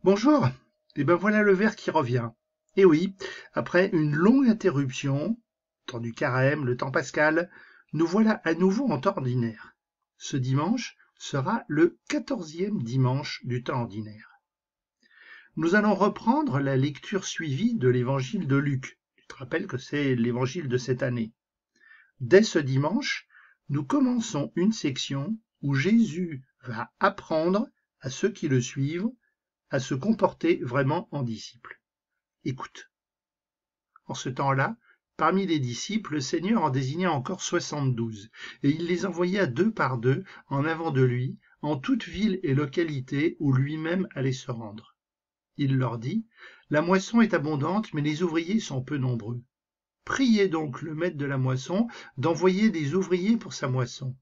Bonjour, et ben voilà le verre qui revient. Et oui, après une longue interruption, temps du carême, le temps pascal, nous voilà à nouveau en temps ordinaire. Ce dimanche sera le 14e dimanche du temps ordinaire. Nous allons reprendre la lecture suivie de l'évangile de Luc. Je te rappelle que c'est l'évangile de cette année. Dès ce dimanche, nous commençons une section où Jésus va apprendre à ceux qui le suivent à se comporter vraiment en disciples. Écoute. En ce temps-là, parmi les disciples, le Seigneur en désigna encore 72, et il les envoya deux par deux en avant de lui, en toute ville et localité où lui-même allait se rendre. Il leur dit, la moisson est abondante, mais les ouvriers sont peu nombreux. Priez donc le maître de la moisson d'envoyer des ouvriers pour sa moisson.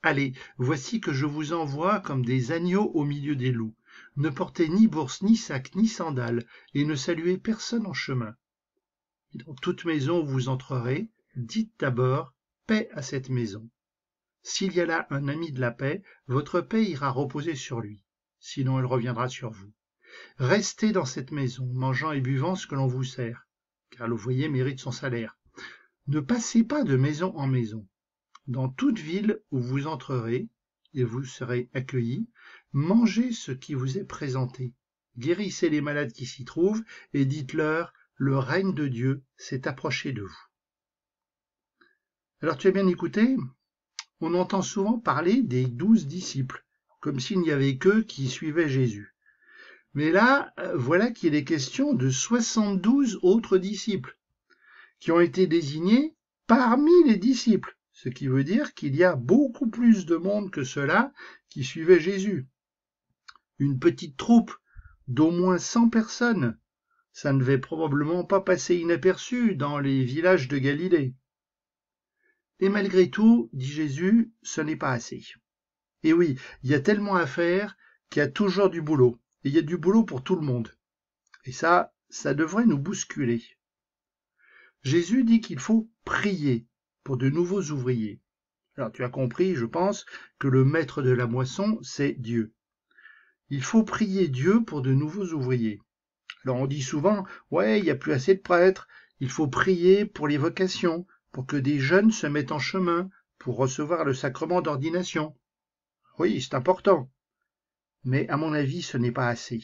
Allez, voici que je vous envoie comme des agneaux au milieu des loups. Ne portez ni bourse, ni sac, ni sandales, et ne saluez personne en chemin. Et dans toute maison où vous entrerez, dites d'abord paix à cette maison. S'il y a là un ami de la paix, votre paix ira reposer sur lui, sinon elle reviendra sur vous. Restez dans cette maison, mangeant et buvant ce que l'on vous sert, car l'ouvrier mérite son salaire. Ne passez pas de maison en maison. Dans toute ville où vous entrerez, et vous serez accueillis, mangez ce qui vous est présenté. Guérissez les malades qui s'y trouvent, et dites-leur, le règne de Dieu s'est approché de vous. Alors tu as bien écouté, on entend souvent parler des 12 disciples, comme s'il n'y avait qu'eux qui suivaient Jésus. Mais là, voilà qu'il est question de 72 autres disciples, qui ont été désignés parmi les disciples. Ce qui veut dire qu'il y a beaucoup plus de monde que ceux-là qui suivaient Jésus. Une petite troupe d'au moins 100 personnes, ça ne devait probablement pas passer inaperçu dans les villages de Galilée. Et malgré tout, dit Jésus, ce n'est pas assez. Et oui, il y a tellement à faire qu'il y a toujours du boulot. Et il y a du boulot pour tout le monde. Et ça devrait nous bousculer. Jésus dit qu'il faut prier pour de nouveaux ouvriers. Alors tu as compris, je pense, que le maître de la moisson, c'est Dieu. Il faut prier Dieu pour de nouveaux ouvriers. Alors on dit souvent, ouais, il n'y a plus assez de prêtres, il faut prier pour les vocations, pour que des jeunes se mettent en chemin, pour recevoir le sacrement d'ordination. Oui, c'est important. Mais à mon avis, ce n'est pas assez.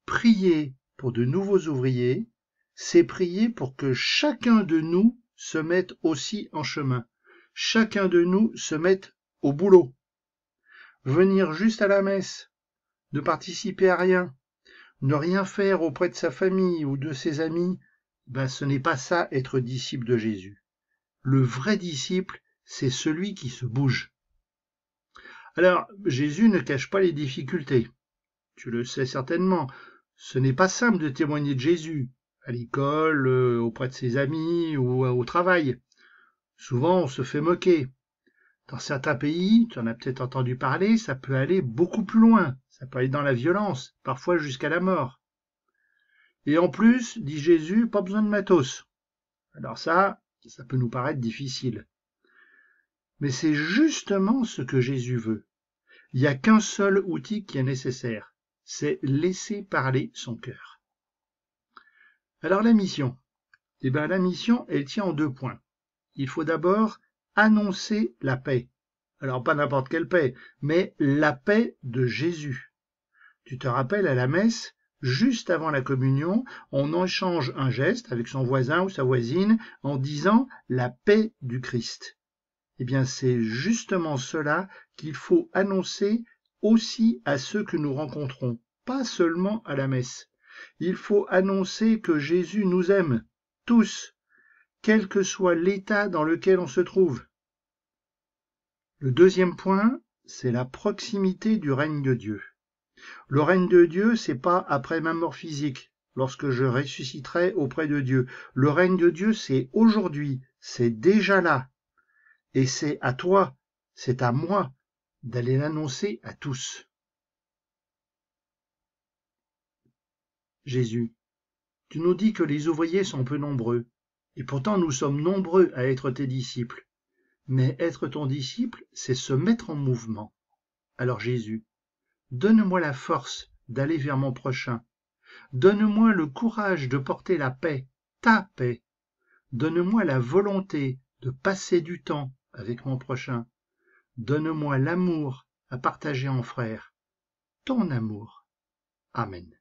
Prier pour de nouveaux ouvriers, c'est prier pour que chacun de nous se mette aussi en chemin. Chacun de nous se mette au boulot. Venir juste à la messe, ne participer à rien, ne rien faire auprès de sa famille ou de ses amis, ce n'est pas ça être disciple de Jésus. Le vrai disciple, c'est celui qui se bouge. Alors, Jésus ne cache pas les difficultés. Tu le sais certainement. Ce n'est pas simple de témoigner de Jésus, à l'école, auprès de ses amis ou au travail. Souvent, on se fait moquer. Dans certains pays, tu en as peut-être entendu parler, ça peut aller beaucoup plus loin. Ça peut aller dans la violence, parfois jusqu'à la mort. Et en plus, dit Jésus, pas besoin de matos. Alors ça peut nous paraître difficile. Mais c'est justement ce que Jésus veut. Il n'y a qu'un seul outil qui est nécessaire, c'est laisser parler son cœur. Alors la mission, la mission, elle tient en 2 points. Il faut d'abord annoncer la paix. Alors pas n'importe quelle paix, mais la paix de Jésus. Tu te rappelles à la messe, juste avant la communion, on échange un geste avec son voisin ou sa voisine en disant la paix du Christ. Eh bien, c'est justement cela qu'il faut annoncer aussi à ceux que nous rencontrons, pas seulement à la messe. Il faut annoncer que Jésus nous aime, tous, quel que soit l'état dans lequel on se trouve. Le deuxième point, c'est la proximité du règne de Dieu. Le règne de Dieu, c'est pas après ma mort physique, lorsque je ressusciterai auprès de Dieu. Le règne de Dieu, c'est aujourd'hui, c'est déjà là. Et c'est à toi, c'est à moi d'aller l'annoncer à tous. Jésus, tu nous dis que les ouvriers sont peu nombreux, et pourtant nous sommes nombreux à être tes disciples. Mais être ton disciple, c'est se mettre en mouvement. Alors Jésus, donne-moi la force d'aller vers mon prochain. Donne-moi le courage de porter la paix, ta paix. Donne-moi la volonté de passer du temps avec mon prochain. Donne-moi l'amour à partager en frères, ton amour. Amen.